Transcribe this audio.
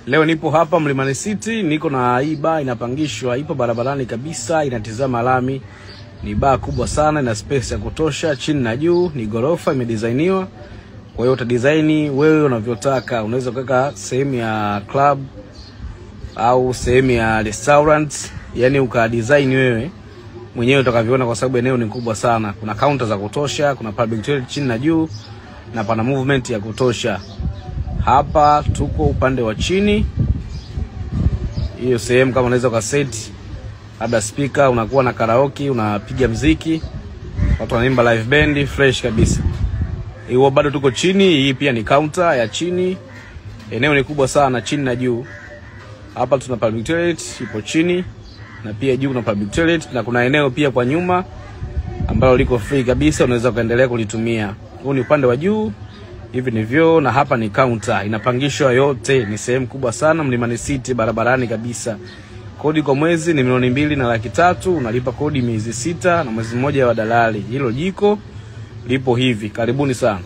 Leo nipo hapa Mlimani City, niko na hii bar inapangishwa, ipo barabarani kabisa, inatizama lami. Ni bar kubwa sana, ina space ya kutosha, chini na juu, ni gorofa imedesigniwa. Kwa hiyo utadesign wewe unavyotaka, unaweza kuweka sehemu ya club au sehemu ya restaurant, yani ukadesign wewe mwenyewe utakavyoona, kwa sababu eneo ni kubwa sana. Kuna counter za kutosha, kuna public toilet chini na juu, na pana movement ya kutosha. Hapa tuko upande wa chini. Hiyo sehemu kama unaweza ukaset labda speaker, unakuwa na karaoke, unapiga muziki, watu wanaimba live band fresh kabisa. Hiyo bado tuko chini, hii pia ni counter ya chini. Eneo ni kubwa sana chini na juu. Hapa tuna public toilet ipo chini, na pia juu kuna public toilet, na kuna eneo pia kwa nyuma ambalo liko free kabisa, unaweza kuendelea kulitumia. Huu ni upande wa juu. Hivi ni vyoo, na hapa ni counter. Inapangishwa yote, ni sehemu kubwa sana Mlimani City, barabarani kabisa. Kodi kwa mwezi ni 2,300,000, unalipa kodi miezi 6 na mwezi mmoja wa dalali. Hilo jiko lipo hivi. Karibuni sana.